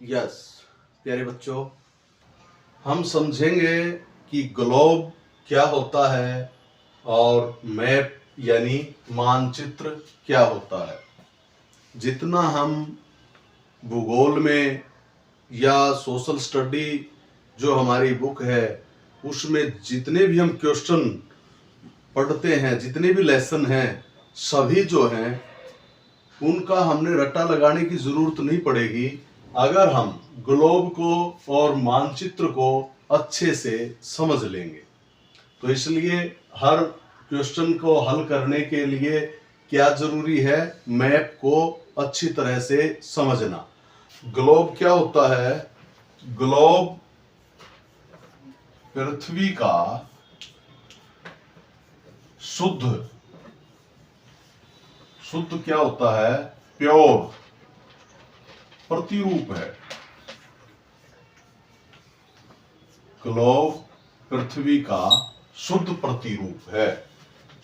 Yes प्यारे बच्चों, हम समझेंगे कि ग्लोब क्या होता है और मैप यानी मानचित्र क्या होता है। जितना हम भूगोल में या सोशल स्टडी जो हमारी बुक है उसमें जितने भी हम क्वेश्चन पढ़ते हैं, जितने भी लेसन हैं, सभी जो हैं उनका हमने रट्टा लगाने की जरूरत नहीं पड़ेगी अगर हम ग्लोब को और मानचित्र को अच्छे से समझ लेंगे। तो इसलिए हर क्वेश्चन को हल करने के लिए क्या जरूरी है? मैप को अच्छी तरह से समझना। ग्लोब क्या होता है? ग्लोब पृथ्वी का शुद्ध क्या होता है? प्योर प्रतिरूप है। ग्लोब पृथ्वी का शुद्ध प्रतिरूप है।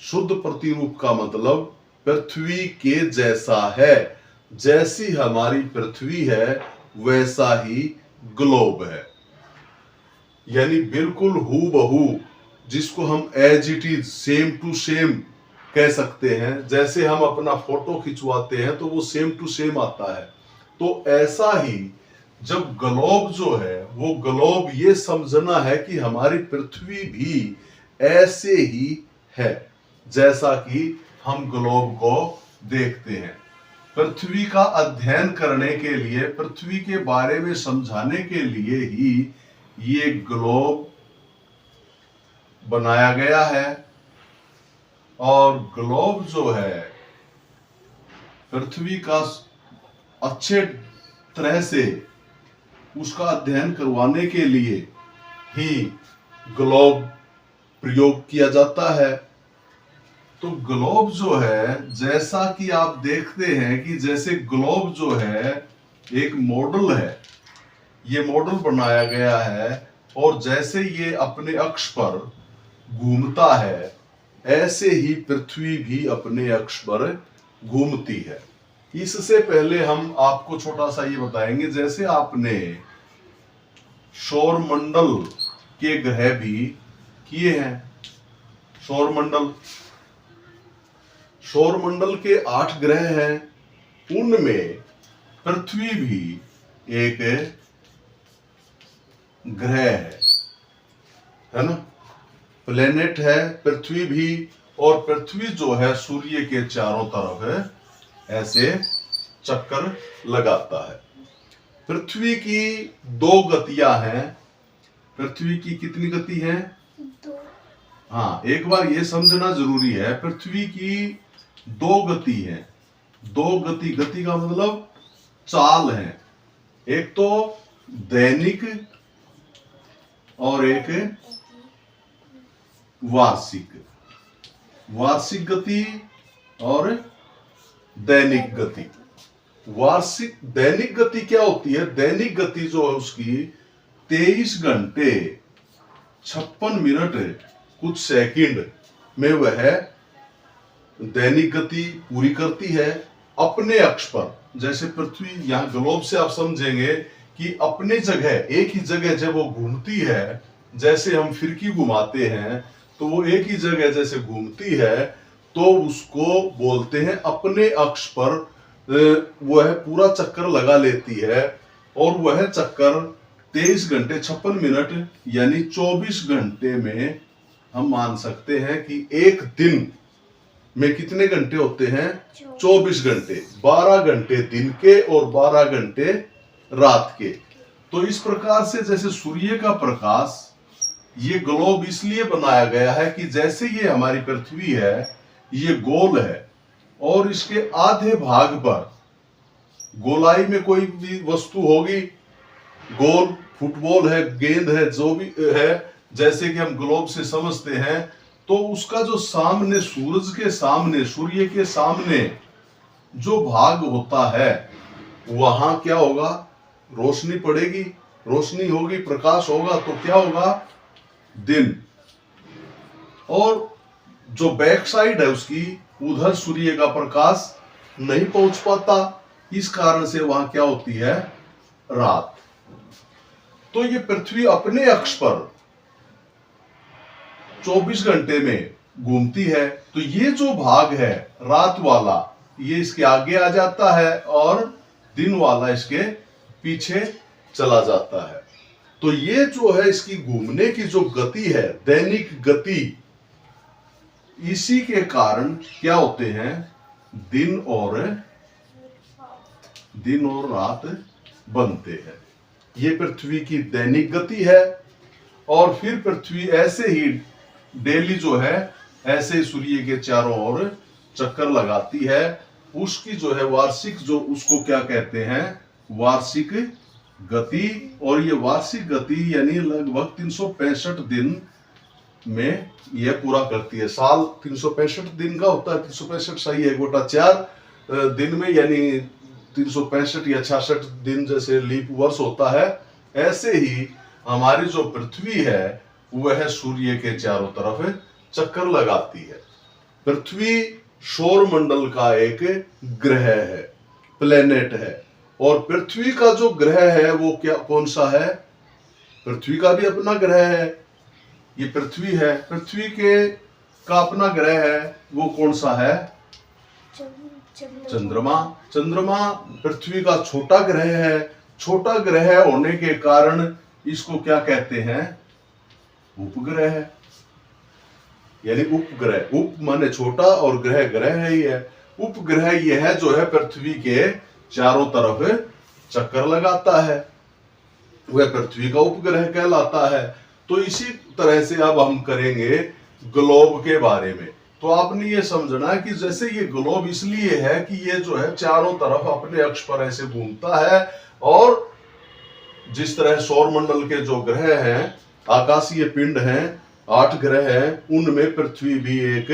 शुद्ध प्रतिरूप का मतलब पृथ्वी के जैसा है। जैसी हमारी पृथ्वी है वैसा ही ग्लोब है, यानी बिल्कुल हूबहू, जिसको हम as it is, same to same कह सकते हैं। जैसे हम अपना फोटो खिंचवाते हैं तो वो सेम टू सेम आता है। तो ऐसा ही जब ग्लोब जो है वो ग्लोब, ये समझना है कि हमारी पृथ्वी भी ऐसे ही है जैसा कि हम ग्लोब को देखते हैं। पृथ्वी का अध्ययन करने के लिए, पृथ्वी के बारे में समझाने के लिए ही ये ग्लोब बनाया गया है। और ग्लोब जो है पृथ्वी का अच्छे तरह से उसका अध्ययन करवाने के लिए ही ग्लोब प्रयोग किया जाता है। तो ग्लोब जो है, जैसा कि आप देखते हैं कि जैसे ग्लोब जो है एक मॉडल है, ये मॉडल बनाया गया है और जैसे ये अपने अक्ष पर घूमता है ऐसे ही पृथ्वी भी अपने अक्ष पर घूमती है। इससे पहले हम आपको छोटा सा ये बताएंगे, जैसे आपने सौर मंडल के ग्रह भी किए हैं। सौर मंडल के 8 ग्रह हैं, उनमें पृथ्वी भी एक ग्रह है ना, प्लेनेट है पृथ्वी भी। और पृथ्वी जो है सूर्य के चारों तरफ ऐसे चक्कर लगाता है। पृथ्वी की 2 गतियां हैं। पृथ्वी की कितनी गति है? 2। हाँ, एक बार ये समझना जरूरी है, पृथ्वी की 2 गति है। 2 गति का मतलब चाल है। एक तो दैनिक और एक वार्षिक गति और दैनिक गति। दैनिक गति क्या होती है? दैनिक गति जो है उसकी 23 घंटे 56 मिनट कुछ सेकंड में वह दैनिक गति पूरी करती है अपने अक्ष पर। जैसे पृथ्वी, यहाँ ग्लोब से आप समझेंगे कि अपने जगह, एक ही जगह जब वो घूमती है, जैसे हम फिरकी घुमाते हैं तो वो एक ही जगह जैसे घूमती है, तो उसको बोलते हैं अपने अक्ष पर वह पूरा चक्कर लगा लेती है। और वह चक्कर 23 घंटे 56 मिनट यानी 24 घंटे में हम मान सकते हैं कि एक दिन में कितने घंटे होते हैं? 24 घंटे। 12 घंटे दिन के और 12 घंटे रात के। तो इस प्रकार से जैसे सूर्य का प्रकाश, ये ग्लोब इसलिए बनाया गया है कि जैसे ये हमारी पृथ्वी है ये गोल है और इसके आधे भाग पर गोलाई में कोई भी वस्तु होगी, गोल, फुटबॉल है, गेंद है, जो भी है, जैसे कि हम ग्लोब से समझते हैं, तो उसका जो सामने, सूर्य के सामने जो भाग होता है वहां क्या होगा? रोशनी पड़ेगी, रोशनी होगी, प्रकाश होगा, तो क्या होगा? दिन। और जो बैक साइड है उसकी, उधर सूर्य का प्रकाश नहीं पहुंच पाता, इस कारण से वहां क्या होती है? रात। तो ये पृथ्वी अपने अक्ष पर 24 घंटे में घूमती है। तो ये जो भाग है रात वाला, ये इसके आगे आ जाता है और दिन वाला इसके पीछे चला जाता है। तो ये जो है इसकी घूमने की जो गति है, दैनिक गति, इसी के कारण क्या होते हैं, दिन और रात बनते हैं। ये पृथ्वी की दैनिक गति है। और फिर पृथ्वी ऐसे ही डेली जो है ऐसे सूर्य के चारों ओर चक्कर लगाती है। उसकी जो है वार्षिक, जो उसको क्या कहते हैं, वार्षिक गति। और ये वार्षिक गति यानी लगभग 365 दिन में यह पूरा करती है। साल 365 दिन का होता है, 365 सही है, गोटा 4 दिन में, यानी 365 या 66 दिन जैसे लीप वर्ष होता है, ऐसे ही हमारी जो पृथ्वी है वह सूर्य के चारों तरफ चक्कर लगाती है। पृथ्वी सौर मंडल का एक ग्रह है, प्लेनेट है। और पृथ्वी का जो ग्रह है वो क्या, कौन सा है, पृथ्वी का भी अपना ग्रह है, ये पृथ्वी है। पृथ्वी के का अपना ग्रह है, वो कौन सा है, चंद्रमा। चंद्रमा पृथ्वी का छोटा ग्रह है। छोटा ग्रह होने के कारण इसको क्या कहते हैं, उपग्रह है, यानी उपग्रह। उप माने छोटा और ग्रह ग्रह ही है। उपग्रह यह है जो है पृथ्वी के चारों तरफ चक्कर लगाता है, वह पृथ्वी का उपग्रह कहलाता है। तो इसी तरह से अब हम करेंगे ग्लोब के बारे में। तो आपने ये समझना है कि जैसे ये ग्लोब इसलिए है कि ये जो है चारों तरफ अपने अक्ष पर ऐसे घूमता है। और जिस तरह सौर मंडल के जो ग्रह हैं, आकाशीय पिंड हैं, 8 ग्रह हैं, उनमें पृथ्वी भी एक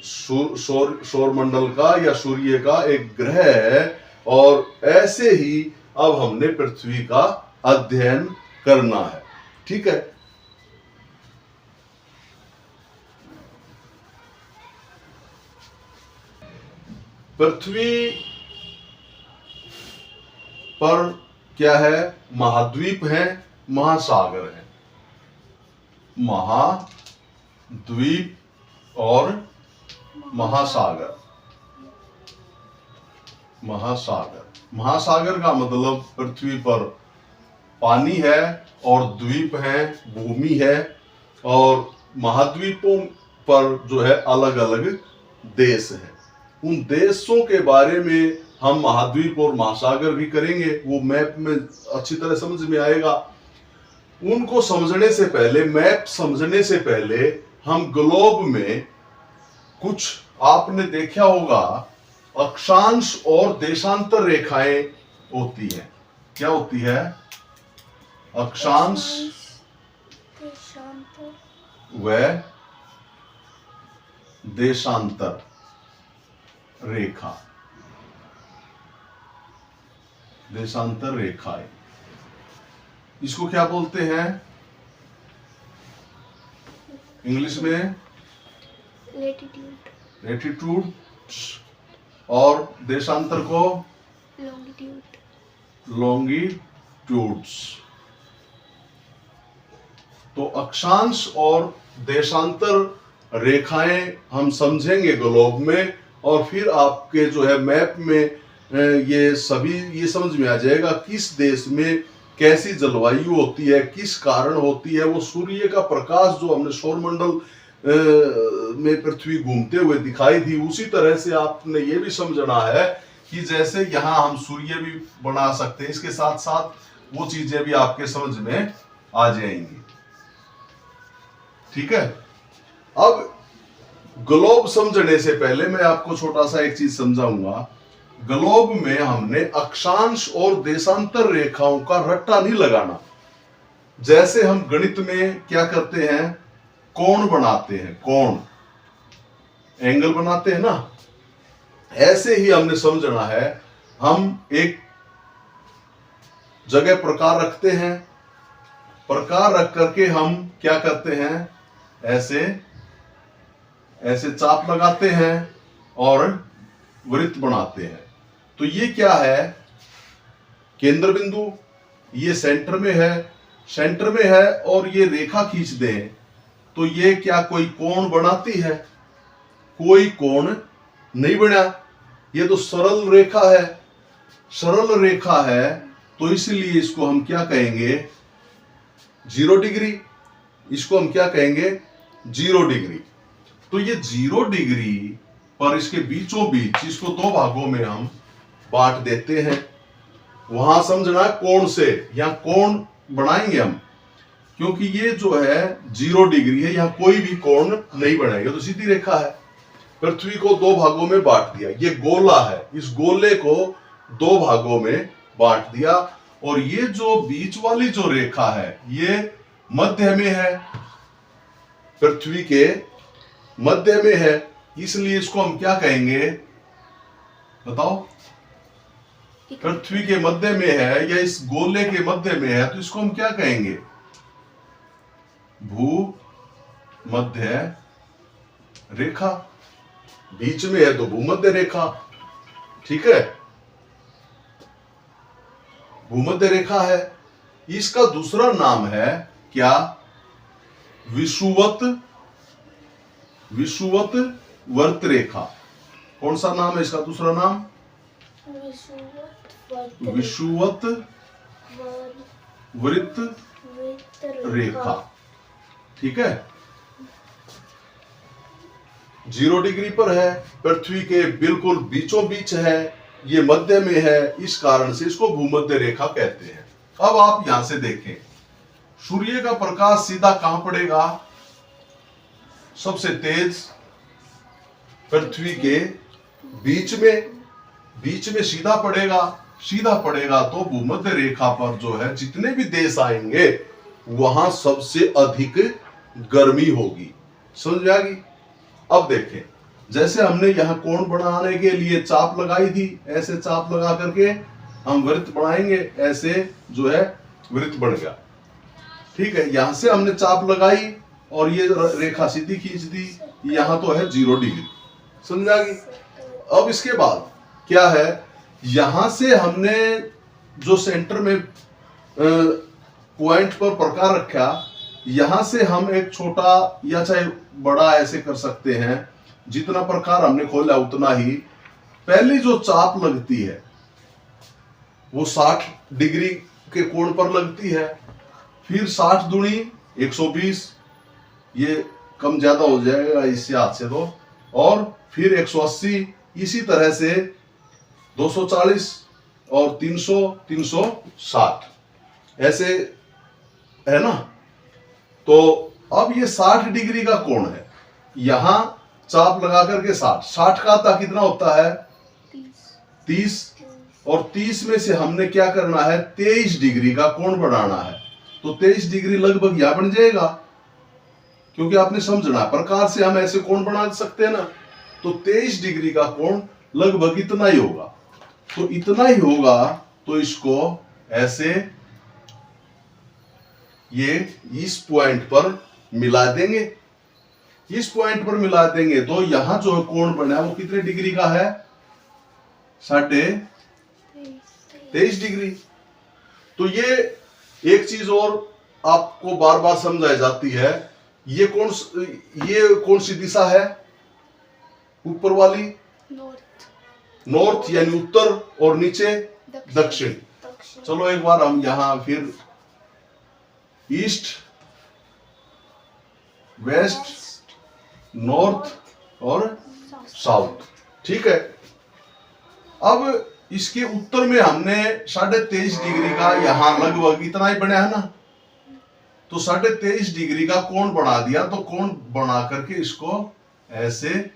सौर मंडल का या सूर्य का एक ग्रह है। और ऐसे ही अब हमने पृथ्वी का अध्ययन करना है, ठीक है। पृथ्वी पर क्या है, महाद्वीप है, महासागर है। महाद्वीप और महासागर। महासागर का मतलब पृथ्वी पर पानी है और द्वीप है, भूमि है। और महाद्वीपों पर जो है अलग अलग देश हैं। उन देशों के बारे में हम महाद्वीप और महासागर भी करेंगे, वो मैप में अच्छी तरह समझ में आएगा। उनको समझने से पहले, मैप समझने से पहले, हम ग्लोब में कुछ आपने देखा होगा, अक्षांश और देशांतर रेखाएं होती हैं। क्या होती है, अक्षांश व देशांतर रेखा, देशांतर रेखाएं, इसको क्या बोलते हैं इंग्लिश में, लेटिट्यूड। और देशांतर को लॉन्गिट्यूड्स। तो अक्षांश और देशांतर रेखाएं हम समझेंगे ग्लोब में। और फिर आपके जो है मैप में ये सभी ये समझ में आ जाएगा किस देश में कैसी जलवायु होती है, किस कारण होती है। वो सूर्य का प्रकाश जो हमने सौरमंडल में पृथ्वी घूमते हुए दिखाई थी, उसी तरह से आपने ये भी समझना है कि जैसे यहाँ हम सूर्य भी बना सकते हैं, इसके साथ साथ वो चीजें भी आपके समझ में आ जाएंगी, ठीक है। अब ग्लोब समझने से पहले मैं आपको छोटा सा एक चीज समझाऊंगा। ग्लोब में हमने अक्षांश और देशांतर रेखाओं का रट्टा नहीं लगाना। जैसे हम गणित में क्या करते हैं, कोण बनाते हैं, कोण, एंगल बनाते हैं ना, ऐसे ही हमने समझना है। हम एक जगह प्रकार रखते हैं, प्रकार रख करके हम क्या करते हैं, ऐसे ऐसे चाप लगाते हैं और वृत्त बनाते हैं। तो ये क्या है केंद्र बिंदु ये सेंटर में है और ये रेखा खींच दें तो ये क्या कोई कोण बनाती है? कोई कोण नहीं बना। ये तो सरल रेखा है तो इसलिए इसको हम क्या कहेंगे? 0 डिग्री। इसको हम क्या कहेंगे? 0 डिग्री। तो ये 0 डिग्री पर इसके बीचों बीच इसको दो भागों में हम बांट देते हैं। वहां समझना कोण से, यहां कोण बनाएंगे हम, क्योंकि ये जो है 0 डिग्री है, यहां कोई भी कोण नहीं बनाएगा, तो सीधी रेखा है। पृथ्वी को दो भागों में बांट दिया। ये गोला है, इस गोले को दो भागों में बांट दिया और ये जो बीच वाली जो रेखा है ये मध्य में है, पृथ्वी के मध्य में है, इसलिए इसको हम क्या कहेंगे? बताओ। पृथ्वी के मध्य में है या इस गोले के मध्य में है तो इसको हम क्या कहेंगे? भूमध्य रेखा। बीच में है तो भूमध्य रेखा, ठीक है, भूमध्य रेखा है। इसका दूसरा नाम है क्या? विषुवत वर्त रेखा। कौन सा नाम है इसका दूसरा नाम? विषुवत वृत्त रेखा, ठीक है। 0 डिग्री पर है, पृथ्वी के बिल्कुल बीचों बीच है, ये मध्य में है, इस कारण से इसको भूमध्य रेखा कहते हैं। अब आप यहां से देखें, सूर्य का प्रकाश सीधा कहां पड़ेगा? सबसे तेज पृथ्वी के बीच में सीधा पड़ेगा तो भूमध्य रेखा पर जो है जितने भी देश आएंगे वहां सबसे अधिक गर्मी होगी। समझ आ गई? अब देखें, जैसे हमने यहां कोण बनाने के लिए चाप लगाई थी, ऐसे चाप लगा करके हम वृत्त बनाएंगे, ऐसे जो है वृत्त बन गया, ठीक है। यहां से हमने चाप लगाई और ये रेखा सीधी खींच दी, यहां तो है 0 डिग्री। समझा गई? अब इसके बाद क्या है, यहां से हमने जो सेंटर में पॉइंट पर प्रकार रखा, यहां से हम एक छोटा या चाहे बड़ा ऐसे कर सकते हैं, जितना प्रकार हमने खोला उतना ही। पहली जो चाप लगती है वो 60 डिग्री के कोण पर लगती है, फिर 60 दूनी 120, ये कम ज्यादा हो जाएगा इससे हाथ से तो, और फिर 180, इसी तरह से 240 और 300, 360 ऐसे है ना। तो अब ये 60 डिग्री का कोण है, यहां चाप लगा करके 60 का आता कितना होता है? 30, और 30 में से हमने क्या करना है? 23 डिग्री का कोण बनाना है। तो 23 डिग्री लगभग यहां बन जाएगा, क्योंकि आपने समझना प्रकार से हम ऐसे कोण बना सकते हैं ना। तो 23 डिग्री का कोण लगभग इतना ही होगा। तो इतना ही होगा तो इसको ऐसे ये इस पॉइंट पर मिला देंगे। इस पॉइंट पर मिला देंगे तो यहां जो कोण बना है वो कितने डिग्री का है? 23.5 डिग्री। तो ये एक चीज और आपको बार बार समझाई जाती है, ये कौन सी दिशा है? ऊपर वाली नॉर्थ यानी उत्तर, और नीचे दक्षिण। चलो एक बार हम यहां फिर ईस्ट, वेस्ट, नॉर्थ और साउथ, ठीक है। अब इसके उत्तर में हमने 23.5 डिग्री का यहां लगभग इतना ही बना है ना, तो 23.5 डिग्री का कोण बना दिया। तो कोण बना करके इसको ऐसे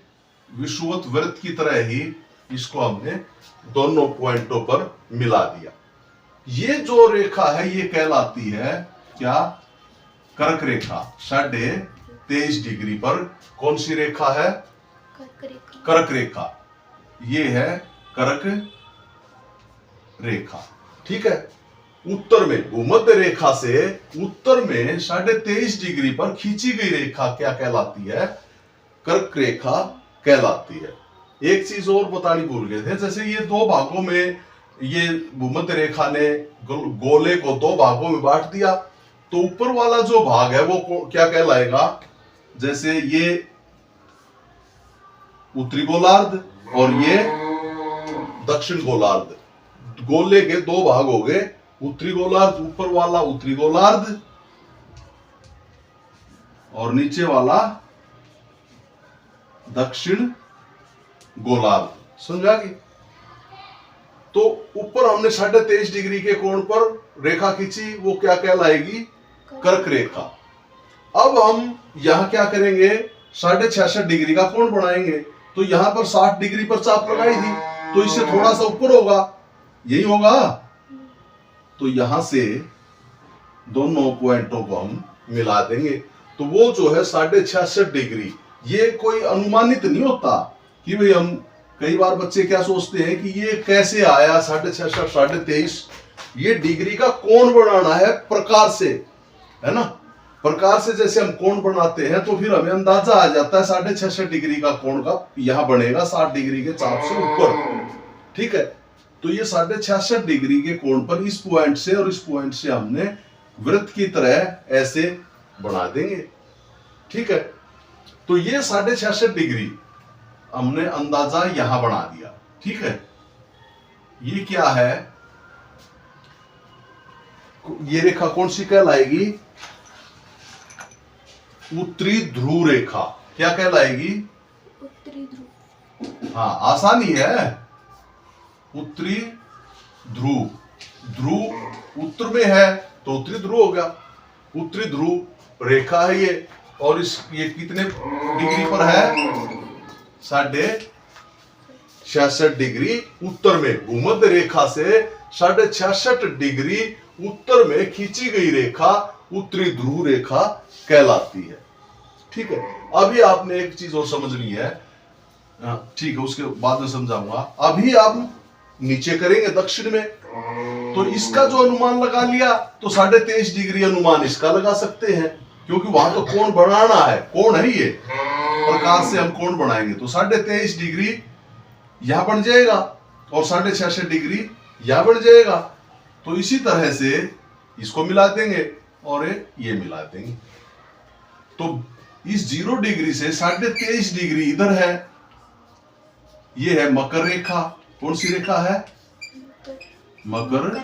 विषुवत वृत्त की तरह ही इसको हमने दोनों पॉइंटों पर मिला दिया। ये जो रेखा है ये कहलाती है क्या? कर्क रेखा। 23.5 डिग्री पर कौन सी रेखा है? कर्क रेखा। ये है कर्क रेखा, ठीक है। उत्तर में भूमध्य रेखा से उत्तर में 23.5 डिग्री पर खींची गई रेखा क्या कहलाती है? कर्क रेखा कहलाती है। एक चीज और बतानी भूल गए थे, जैसे ये दो भागों में ये भूमध्य रेखा ने गोले को दो भागों में बांट दिया, तो ऊपर वाला जो भाग है वो क्या कहलाएगा, जैसे ये उत्तरी गोलार्ध और ये दक्षिण गोलार्ध, गोले के दो भाग हो गए, उत्तरी गोलार्ध, ऊपर वाला उत्तरी गोलार्ध और नीचे वाला दक्षिण गोलार्ध। समझा गई? तो ऊपर हमने 23.5 डिग्री के कोण पर रेखा खींची, वो क्या कहलाएगी, कर्क रेखा। अब हम यहां क्या करेंगे, 66.5 डिग्री का कोण बनाएंगे, तो यहां पर 60 डिग्री पर चाप लगाई थी, तो इससे थोड़ा सा ऊपर होगा, यही होगा। तो यहां से दोनों पॉइंटों को हम मिला देंगे, तो वो जो है 66.5 डिग्री, ये कोई अनुमानित नहीं होता कि भाई हम, कई बार बच्चे क्या सोचते हैं कि ये कैसे आया 66.5 23, ये डिग्री का कोण बनाना है प्रकार से, है ना, प्रकार से जैसे हम कोण बनाते हैं तो फिर हमें अंदाजा आ जाता है 66.5 डिग्री का कोण का यहां बनेगा 60 डिग्री के चाप से ऊपर। ठीक है, तो ये 66.5 डिग्री के कोण पर इस पॉइंट से और इस पॉइंट से हमने वृत्त की तरह ऐसे बना देंगे। ठीक है, तो ये 66.5 डिग्री हमने अंदाजा यहां बना दिया। ठीक है, ये क्या है, ये रेखा कौन सी कहलाएगी, उत्तरी ध्रुव रेखा। क्या कहलाएगी, उत्तरी ध्रुव। हाँ, आसानी है, उत्तरी ध्रुव, ध्रुव उत्तर में है तो उत्तरी ध्रुव हो गया, उत्तरी ध्रुव रेखा है ये, और इस ये कितने डिग्री पर है, 66.5 डिग्री उत्तर में, भूमध्य रेखा से 66.5 डिग्री उत्तर में खींची गई रेखा उत्तरी ध्रुव रेखा कहलाती है। ठीक है, अभी आपने एक चीज और समझ ली है, ठीक है, उसके बाद में समझाऊंगा। अभी आप नीचे करेंगे दक्षिण में, तो इसका जो अनुमान लगा लिया, तो 23.5 डिग्री अनुमान इसका लगा सकते हैं, क्योंकि वहां तो कोण बनाना है, कोण है ये, प्रकार से हम कोण बनाएंगे, तो 23.5 डिग्री यहां बन जाएगा और 66.5 डिग्री यहां बन जाएगा। तो इसी तरह से इसको मिला देंगे और ये मिला देंगे, तो इस 0 डिग्री से 23.5 डिग्री इधर है, ये है मकर रेखा। कौन सी रेखा है, मकर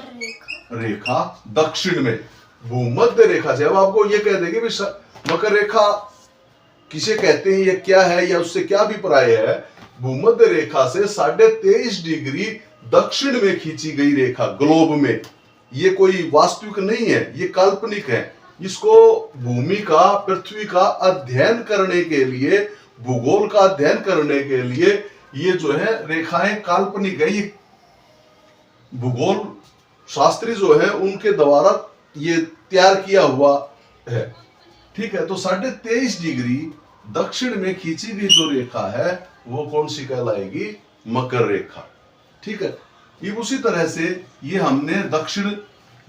रेखा दक्षिण में, भूमध्य रेखा से। अब आपको ये कह देंगे मकर रेखा किसे कहते हैं, ये क्या है, या उससे क्या अभिप्राय है, भूमध्य रेखा से 23.5 डिग्री दक्षिण में खींची गई रेखा ग्लोब में, ये कोई वास्तविक नहीं है, ये काल्पनिक है। इसको भूमि का, पृथ्वी का अध्ययन करने के लिए, भूगोल का अध्ययन करने के लिए ये जो है रेखाएं काल्पनिक है, ये भूगोल शास्त्री जो है उनके द्वारा ये तैयार किया हुआ है। ठीक है, तो 23.5 डिग्री दक्षिण में खींची गई जो रेखा है वो कौन सी कहलाएगी, मकर रेखा। ठीक है, ये उसी तरह से ये हमने दक्षिण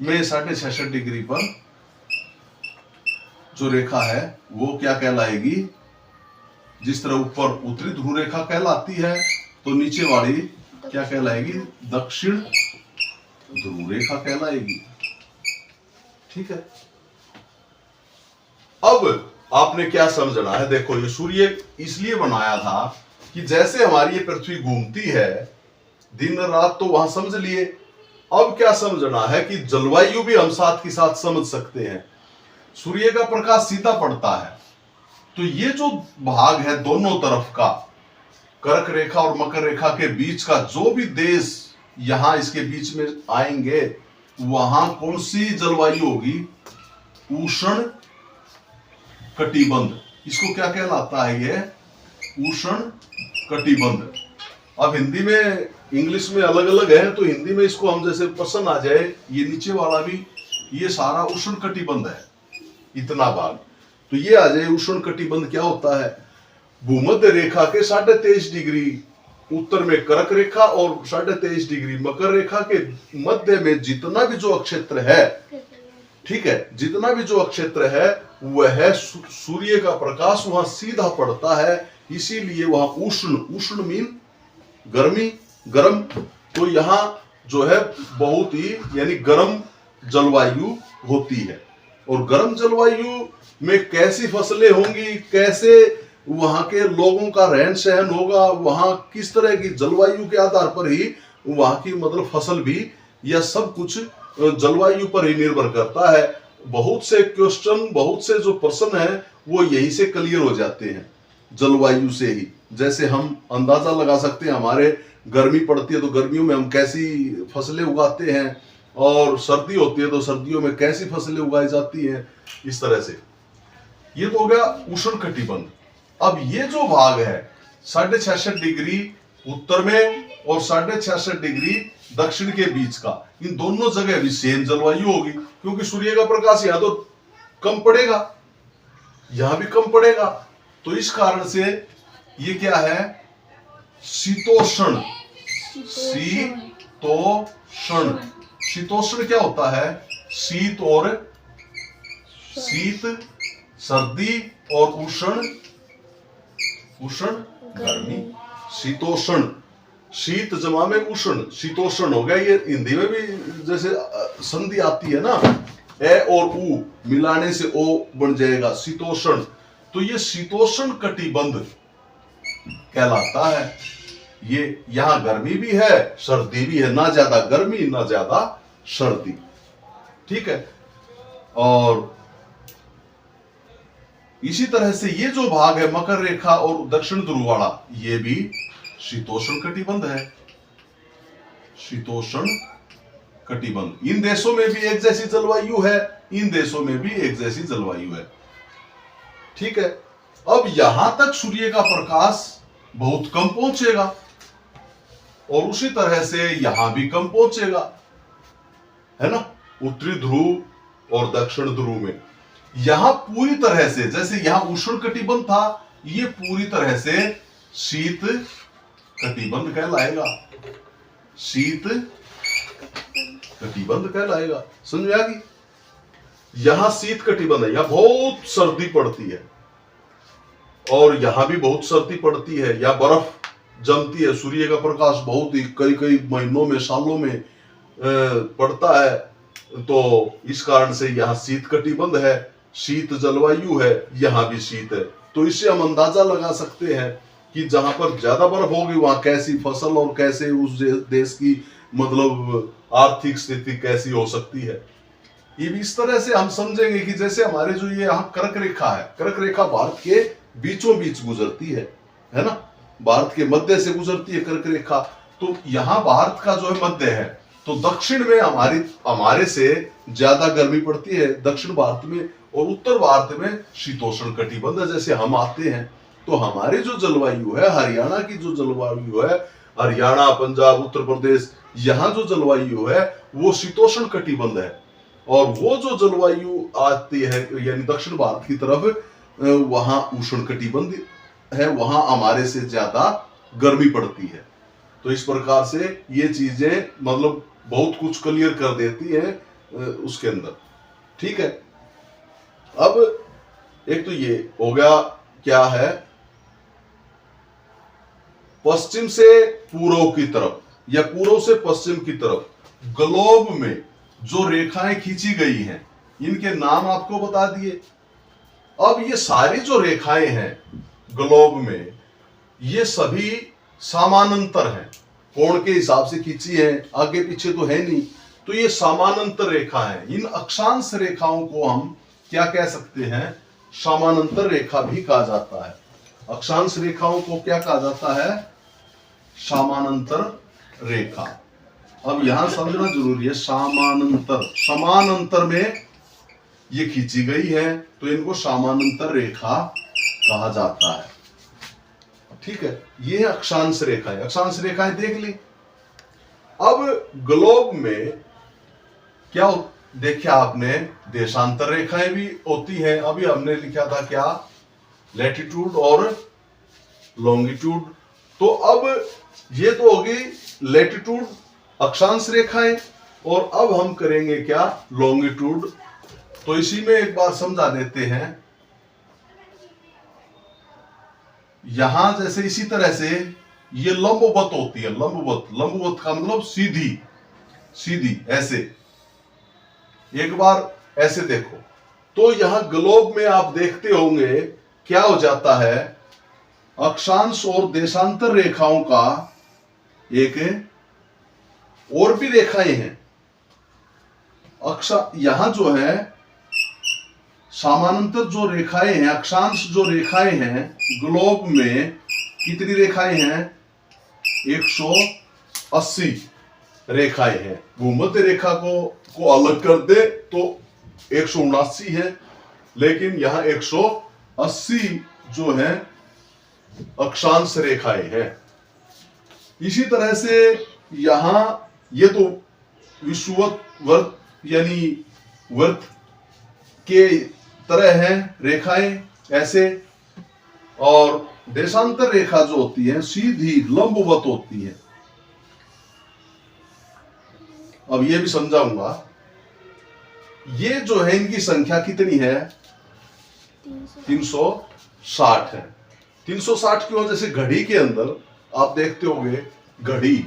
में 66.5 डिग्री पर जो रेखा है वो क्या कहलाएगी, जिस तरह ऊपर उत्तरी ध्रुव रेखा कहलाती है, तो नीचे वाली क्या कहलाएगी, दक्षिण ध्रुव रेखा कहलाएगी। ठीक है, अब आपने क्या समझना है, देखो ये सूर्य इसलिए बनाया था कि जैसे हमारी ये पृथ्वी घूमती है दिन रात, तो वहां समझ लिए। अब क्या समझना है कि जलवायु भी हम साथ के साथ समझ सकते हैं। सूर्य का प्रकाश सीधा पड़ता है, तो ये जो भाग है दोनों तरफ का, कर्क रेखा और मकर रेखा के बीच का, जो भी देश यहां इसके बीच में आएंगे वहां कौन सी जलवायु होगी, उष्ण कटिबंध। इसको क्या कहलाता है, ये उष्ण कटिबंध। अब हिंदी में, इंग्लिश में अलग अलग है, तो हिंदी में इसको हम जैसे पसंद आ जाए, ये नीचे वाला भी, ये सारा उष्ण कटिबंध है, इतना भाग, तो ये आ जाए उष्ण कटिबंध। क्या होता है, भूमध्य रेखा के 23.5 डिग्री उत्तर में कर्क रेखा और 23.5 डिग्री मकर रेखा के मध्य में जितना भी जो अक्षेत्र है, ठीक है, जितना भी जो अक्षेत्र है वह सूर्य का प्रकाश वहां सीधा पड़ता है, इसीलिए वहां उष्ण, उष्ण मीन गर्मी, गर्म, तो यहां जो है बहुत ही यानी गर्म जलवायु होती है। और गर्म जलवायु में कैसी फसलें होंगी, कैसे वहां के लोगों का रहन सहन होगा, वहां किस तरह की जलवायु के आधार पर ही वहां की मतलब फसल भी, यह सब कुछ जलवायु पर ही निर्भर करता है। बहुत से क्वेश्चन, बहुत से जो प्रश्न है वो यहीं से क्लियर हो जाते हैं, जलवायु से ही। जैसे हम अंदाजा लगा सकते हैं, हमारे गर्मी पड़ती है तो गर्मियों में हम कैसी फसलें उगाते हैं, और सर्दी होती है तो सर्दियों में कैसी फसलें उगाई जाती हैं, इस तरह से। ये तो हो गया उष्ण कटिबंध। अब ये जो भाग है 66.5 डिग्री उत्तर में और 66.5 डिग्री दक्षिण के बीच का, इन दोनों जगह भी सेम जलवायु होगी, क्योंकि सूर्य का प्रकाश यहां तो कम पड़ेगा, यहां भी कम पड़ेगा। तो इस कारण से ये क्या है, शीतोष्ण। शीतोष्ण, शीतोष्ण क्या होता है, शीत और शीत सर्दी और उष्ण, उष्ण गर्मी। शीतोष्ण, शीत जमा में उष्ण, शीतोष्ण हो गया। ये हिंदी में भी जैसे संधि आती है ना, ए और उ मिलाने से ओ बन जाएगा शीतोष्ण। तो ये शीतोष्ण कटिबंध कहलाता है। ये यहां गर्मी भी है सर्दी भी है, ना ज्यादा गर्मी ना ज्यादा सर्दी, ठीक है। और इसी तरह से ये जो भाग है मकर रेखा और दक्षिण ध्रुव वाला, ये भी शीतोष्ण कटिबंध है, शीतोष्ण कटिबंध। इन देशों में भी एक जैसी जलवायु है, इन देशों में भी एक जैसी जलवायु है, ठीक है। अब यहां तक सूर्य का प्रकाश बहुत कम पहुंचेगा और उसी तरह से यहां भी कम पहुंचेगा, है ना। उत्तरी ध्रुव और दक्षिण ध्रुव में यहां पूरी तरह से, जैसे यहां उष्ण कटिबंध था, ये पूरी तरह से शीत कटिबंध कहलाएगा, शीत कटिबंध कहलाएगा। समझ में आ गई। यहां शीत कटिबंध है, यहां बहुत सर्दी पड़ती है और यहां भी बहुत सर्दी पड़ती है, या बर्फ जमती है, सूर्य का प्रकाश बहुत ही कई कई महीनों में सालों में पड़ता है। तो इस कारण से यहाँ शीत कटिबंध है, शीत जलवायु है, यहाँ भी शीत है। तो इससे हम अंदाजा लगा सकते हैं कि जहां पर ज्यादा बर्फ होगी वहां कैसी फसल और कैसे उस देश की मतलब आर्थिक स्थिति कैसी हो सकती है। ये भी इस तरह से हम समझेंगे कि जैसे हमारे जो ये यहाँ कर्क रेखा है, कर्क रेखा भारत के बीचों बीच गुजरती है ना, भारत के मध्य से गुजरती है कर्क रेखा। तो यहाँ भारत का जो है मध्य है, तो दक्षिण में हमारे से ज्यादा गर्मी पड़ती है दक्षिण भारत में, और उत्तर भारत में शीतोष्ण कटिबंध है। जैसे हम आते हैं तो हमारी जो जलवायु है, हरियाणा की जो जलवायु है, हरियाणा पंजाब उत्तर प्रदेश, यहाँ जो जलवायु है वो शीतोष्ण कटिबंध है। और वो जो जलवायु आती है यानी दक्षिण भारत की तरफ, वहां उष्ण कटिबंध है, वहां हमारे से ज्यादा गर्मी पड़ती है। तो इस प्रकार से ये चीजें मतलब बहुत कुछ क्लियर कर देती है उसके अंदर, ठीक है। अब एक तो ये हो गया क्या है, पश्चिम से पूर्व की तरफ या पूर्व से पश्चिम की तरफ ग्लोब में जो रेखाएं खींची गई हैं, इनके नाम आपको बता दिए। अब ये सारी जो रेखाएं हैं ग्लोब में, ये सभी समानांतर हैं, कोण के हिसाब से खींची है, आगे पीछे तो है नहीं। तो ये समानांतर रेखा है। इन अक्षांश रेखाओं को हम क्या कह सकते हैं, समानांतर रेखा भी कहा जाता है। अक्षांश रेखाओं को क्या कहा जाता है, समानांतर रेखा। अब यहां समझना जरूरी है, समानांतर, समानांतर में ये खींची गई है तो इनको समानांतर रेखा कहा जाता है, ठीक है। ये अक्षांश रेखा है, अक्षांश रेखाएं देख ली। अब ग्लोब में क्या देखा आपने, देशांतर रेखाएं भी होती हैं। अभी हमने लिखा था क्या, लैटिट्यूड और लॉन्गिट्यूड। तो अब ये तो होगी लैटिट्यूड अक्षांश रेखाएं, और अब हम करेंगे क्या, लॉन्गिट्यूड। तो इसी में एक बार समझा देते हैं। यहां जैसे इसी तरह से ये लंबवत होती है, लंबवत, लंबवत का मतलब सीधी, सीधी ऐसे, एक बार ऐसे देखो तो यहां ग्लोब में आप देखते होंगे क्या हो जाता है, अक्षांश और देशांतर रेखाओं का एक और भी रेखाएं हैं। यहां जो है समानांतर जो रेखाएं हैं, अक्षांश जो रेखाएं हैं ग्लोब में, कितनी रेखाएं हैं, 180 रेखाएं हैं। भूमध्य रेखा को अलग कर दे तो 179 है, लेकिन यहां 180 जो है अक्षांश रेखाएं हैं। इसी तरह से यहां ये तो विषुवत वर्त यानी वर्त के तरह हैं रेखाएं ऐसे, और देशांतर रेखा जो होती है सीधी लंबवत होती है। अब ये भी समझाऊंगा। ये जो है इनकी संख्या कितनी है, 360 है। 360 क्यों? जैसे घड़ी के अंदर आप देखते होंगे, घड़ी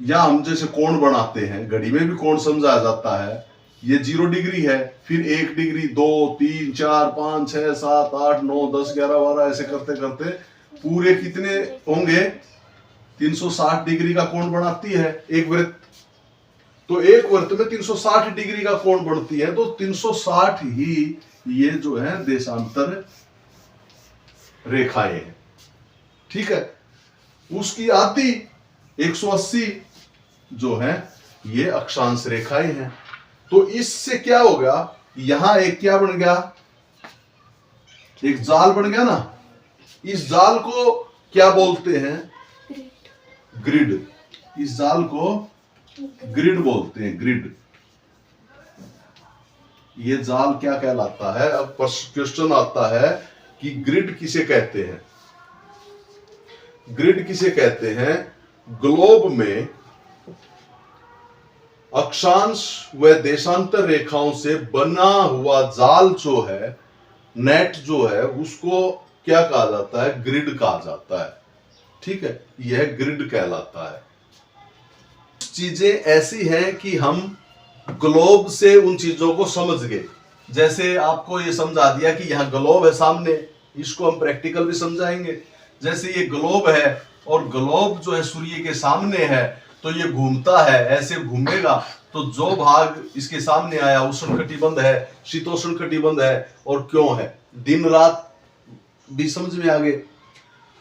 या हम जैसे कोण बनाते हैं, घड़ी में भी कोण समझाया जाता है। ये 0 डिग्री है, फिर 1 डिग्री, 2, 3, 4, 5, 6, 7, 8, 9, 10, 11, 12 ऐसे करते करते पूरे कितने होंगे, 360 डिग्री का कोण बनाती है एक वृत्त। तो एक वृत्त में 360 डिग्री का कोण बनती है, तो 360 ही ये जो है देशांतर रेखाएं हैं। ठीक है, उसकी आती 180 जो है ये अक्षांश रेखाएं हैं। तो इससे क्या होगा, यहां एक क्या बन गया, एक जाल बन गया ना। इस जाल को क्या बोलते हैं, ग्रिड। इस जाल को ग्रिड बोलते हैं, ग्रिड। ये जाल क्या कहलाता है? अब क्वेश्चन आता है कि ग्रिड किसे कहते हैं। ग्रिड किसे कहते हैं? ग्लोब में अक्षांश व देशांतर रेखाओं से बना हुआ जाल जो है, नेट जो है, उसको क्या कहा जाता है, ग्रिड कहा जाता है। ठीक है, यह ग्रिड कहलाता है। चीजें ऐसी हैं कि हम ग्लोब से उन चीजों को समझ गए। जैसे आपको ये समझा दिया कि यहाँ ग्लोब है सामने, इसको हम प्रैक्टिकल भी समझाएंगे। जैसे ये ग्लोब है और ग्लोब जो है सूर्य के सामने है, तो ये घूमता है, ऐसे घूमेगा, तो जो भाग इसके सामने आया उष्णकटिबंध है, शीतोष्णकटिबंध है, और क्यों है, दिन रात भी समझ में आ गए।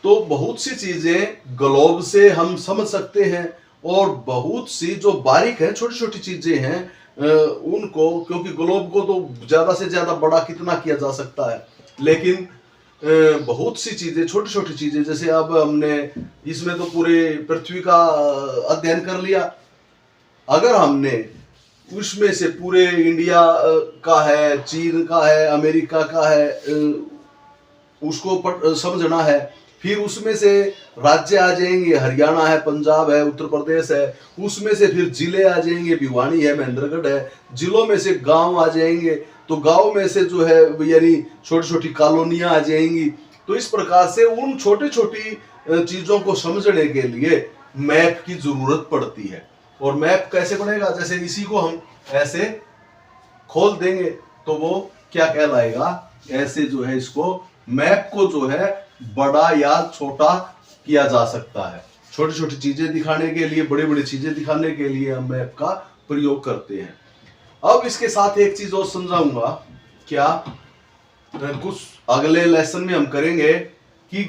तो बहुत सी चीजें ग्लोब से हम समझ सकते हैं, और बहुत सी जो बारीक है, छोटी छोटी चीजें हैं, उनको, क्योंकि ग्लोब को तो ज्यादा से ज्यादा बड़ा कितना किया जा सकता है, लेकिन बहुत सी चीजें, छोटी छोटी चीजें, जैसे अब हमने इसमें तो पूरे पृथ्वी का अध्ययन कर लिया। अगर हमने उसमें से पूरे इंडिया का है, चीन का है, अमेरिका का है, उसको समझना है, फिर उसमें से राज्य आ जाएंगे, हरियाणा है, पंजाब है, उत्तर प्रदेश है, उसमें से फिर जिले आ जाएंगे, भिवानी है, महेंद्रगढ़ है, जिलों में से गांव आ जाएंगे, तो गांव में से जो है यानी छोटी छोटी कॉलोनियां आ जाएंगी। तो इस प्रकार से उन छोटी छोटी चीजों को समझने के लिए मैप की जरूरत पड़ती है। और मैप कैसे बनेगा, जैसे इसी को हम ऐसे खोल देंगे तो वो क्या कहलाएगा, ऐसे जो है इसको मैप को जो है बड़ा या छोटा किया जा सकता है। छोटी छोटी चीजें दिखाने के लिए, बड़ी बड़ी चीजें दिखाने के लिए हम मैप का प्रयोग करते हैं। अब इसके साथ एक चीज और समझाऊंगा, क्या कुछ अगले लेसन में हम करेंगे